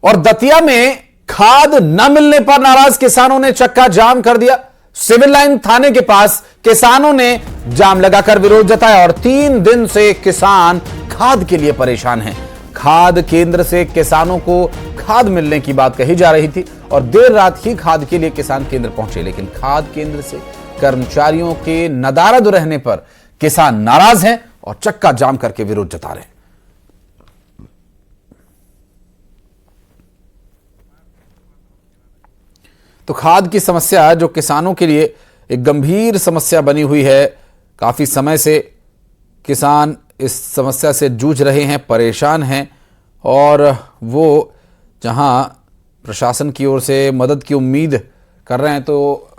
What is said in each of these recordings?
और दतिया में खाद न मिलने पर नाराज किसानों ने चक्का जाम कर दिया। सिविल लाइन थाने के पास किसानों ने जाम लगाकर विरोध जताया और 3 दिन से किसान खाद के लिए परेशान हैं। खाद केंद्र से किसानों को खाद मिलने की बात कही जा रही थी और देर रात ही खाद के लिए किसान केंद्र पहुंचे, लेकिन खाद केंद्र से कर्मचारियों के नदारद रहने पर किसान नाराज हैं और चक्का जाम करके विरोध जता रहे हैं। तो खाद की समस्या जो किसानों के लिए एक गंभीर समस्या बनी हुई है, काफी समय से किसान इस समस्या से जूझ रहे हैं, परेशान हैं और वो जहां प्रशासन की ओर से मदद की उम्मीद कर रहे हैं, तो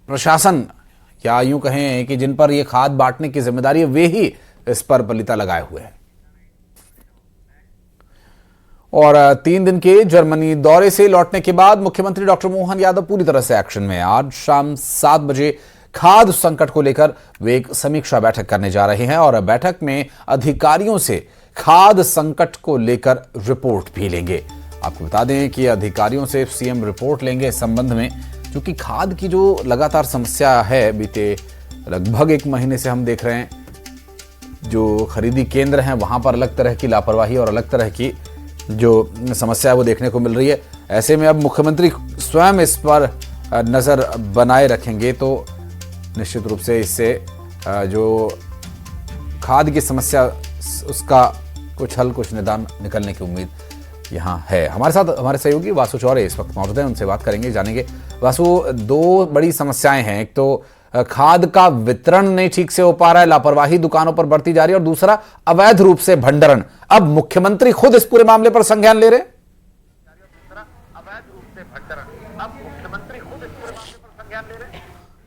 प्रशासन या यूं कहें कि जिन पर ये खाद बांटने की जिम्मेदारी है वे ही इस पर बलिता लगाए हुए हैं। और 3 दिन के जर्मनी दौरे से लौटने के बाद मुख्यमंत्री डॉक्टर मोहन यादव पूरी तरह से एक्शन में। आज शाम 7 बजे खाद संकट को लेकर वे एक समीक्षा बैठक करने जा रहे हैं और बैठक में अधिकारियों से खाद संकट को लेकर रिपोर्ट भी लेंगे। आपको बता दें कि अधिकारियों से सीएम रिपोर्ट लेंगे इस संबंध में, क्योंकि खाद की जो लगातार समस्या है, बीते लगभग 1 महीने से हम देख रहे हैं जो खरीदी केंद्र हैं वहां पर अलग तरह की लापरवाही और अलग तरह की जो समस्या है वो देखने को मिल रही है। ऐसे में अब मुख्यमंत्री स्वयं इस पर नजर बनाए रखेंगे तो निश्चित रूप से इससे जो खाद की समस्या उसका कुछ हल, कुछ निदान निकलने की उम्मीद यहाँ है। हमारे साथ हमारे सहयोगी वासु चौरे इस वक्त मौजूद हैं, उनसे बात करेंगे, जानेंगे। वासु, 2 बड़ी समस्याएं हैं, एक तो खाद का वितरण नहीं ठीक से हो पा रहा है, लापरवाही दुकानों पर बढ़ती जा रही है, और दूसरा अवैध रूप से भंडारण। अब मुख्यमंत्री खुद इस पूरे मामले पर संज्ञान ले रहे हैं।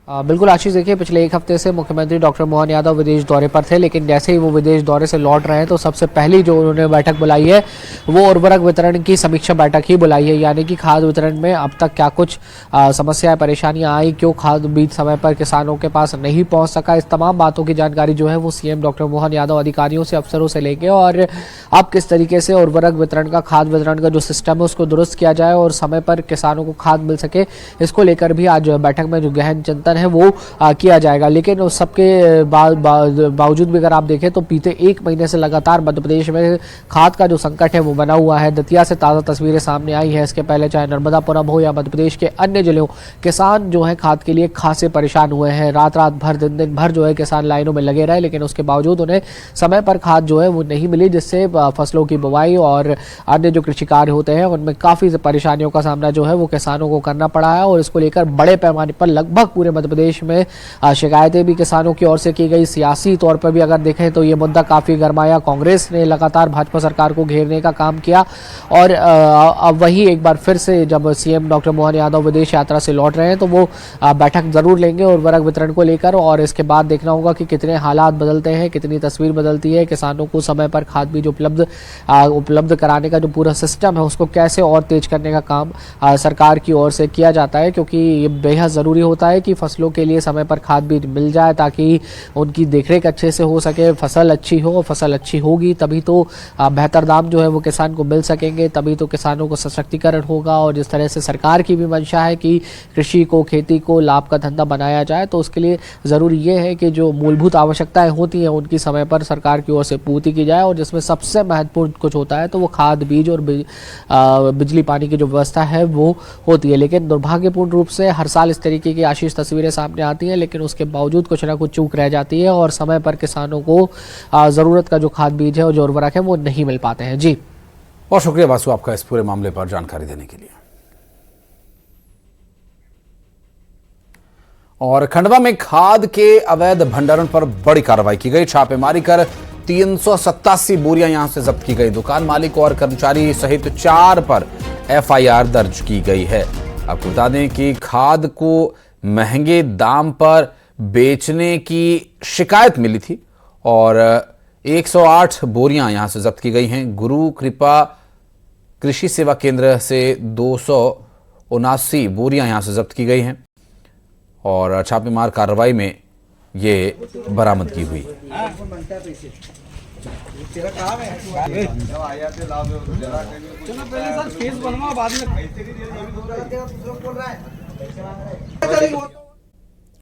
बिल्कुल आशीष, देखिए पिछले 1 हफ्ते से मुख्यमंत्री डॉक्टर मोहन यादव विदेश दौरे पर थे, लेकिन जैसे ही वो विदेश दौरे से लौट रहे हैं तो सबसे पहली जो उन्होंने बैठक बुलाई है वो उर्वरक वितरण की समीक्षा बैठक ही बुलाई है। यानी कि खाद वितरण में अब तक क्या कुछ समस्याएं, परेशानियां आई, क्यों खाद बीच समय पर किसानों के पास नहीं पहुंच सका, इस तमाम बातों की जानकारी जो है वो सीएम डॉक्टर मोहन यादव अधिकारियों से, अफसरों से लेंगे और अब किस तरीके से उर्वरक वितरण का, खाद वितरण का जो सिस्टम है उसको दुरुस्त किया जाए और समय पर किसानों को खाद मिल सके, इसको लेकर भी आज बैठक में जो गहन चिंतन है वो किया जाएगा। लेकिन उस सबके बावजूद भी अगर आप देखें तो बीते 1 महीने से लगातार मध्य प्रदेश में खाद का जो संकट है वो बना हुआ है। दतिया से ताज़ा तस्वीरें सामने आई हैं, इसके पहले चाहे नर्मदापुरम हो या मध्य प्रदेश के अन्य जिलों, किसान जो है खाद के लिए खासे परेशान हुए हैं। रात भर, दिन भर जो है किसान लाइनों में लगे रहे, लेकिन उसके बावजूद उन्हें समय पर खाद जो है वो नहीं मिली, जिससे फसलों की बुवाई और अन्य जो कृषि कार्य होते हैं उनमें काफ़ी परेशानियों का सामना जो है वो किसानों को करना पड़ा है। और इसको लेकर बड़े पैमाने पर लगभग पूरे मध्य प्रदेश में शिकायतें भी किसानों की ओर से की गई। सियासी तौर पर भी अगर देखें तो ये मुद्दा काफ़ी गरमाया। कांग्रेस ने लगातार भाजपा सरकार को घेरने का काम किया और अब वही एक बार फिर से जब सीएम डॉक्टर मोहन यादव विदेश यात्रा से लौट रहे हैं तो वो बैठक जरूर लेंगे उर्वरक वितरण को लेकर, और इसके बाद देखना होगा कि कितने हालात बदलते हैं, कितनी तस्वीर बदलती है, किसानों को समय पर खाद बीज उपलब्ध कराने का जो पूरा सिस्टम है उसको कैसे और तेज करने का काम सरकार की ओर से किया जाता है, क्योंकि ये बेहद ज़रूरी होता है कि फसलों के लिए समय पर खाद बीज मिल जाए ताकि उनकी देखरेख अच्छे से हो सके, फसल अच्छी हो, फसल अच्छी होगी तभी तो बेहतर दाम जो है वो किसान को मिल सकेंगे, तभी तो किसानों को सशक्तिकरण होगा। और जिस तरह से सरकार की भी मंशा है कि कृषि को, खेती को लाभ का धंधा बनाया जाए, तो उसके लिए ज़रूरी ये है कि जो मूलभूत आवश्यकताएं होती हैं उनकी समय पर सरकार की ओर से पूर्ति की जाए, और जिसमें सबसे महत्वपूर्ण कुछ होता है तो वो खाद बीज और बिजली पानी की जो व्यवस्था है वो होती है। लेकिन दुर्भाग्यपूर्ण रूप से हर साल इस तरीके की आशीष तस्वीरें सामने आती हैं, लेकिन उसके बावजूद कुछ ना कुछ चूक रह जाती है और समय पर किसानों को ज़रूरत का जो खाद बीज है और जो उर्वरक है वो नहीं मिल पाते हैं। जी, बहुत शुक्रिया वासु आपका इस पूरे मामले पर जानकारी देने के लिए। और खंडवा में खाद के अवैध भंडारण पर बड़ी कार्रवाई की गई। छापेमारी कर 387 बोरियां यहां से जब्त की गई। दुकान मालिक और कर्मचारी सहित 4 पर एफआईआर दर्ज की गई है। आपको बता दें कि खाद को महंगे दाम पर बेचने की शिकायत मिली थी और 108 बोरियां यहां से जब्त की गई हैं। गुरु कृपा कृषि सेवा केंद्र से 279 बोरियां यहां से जब्त की गई हैं और छापेमार कार्रवाई में ये बरामदगी हुई। तेरा काम है चलो पहले सर फेस बनवा बाद में बोल रहा है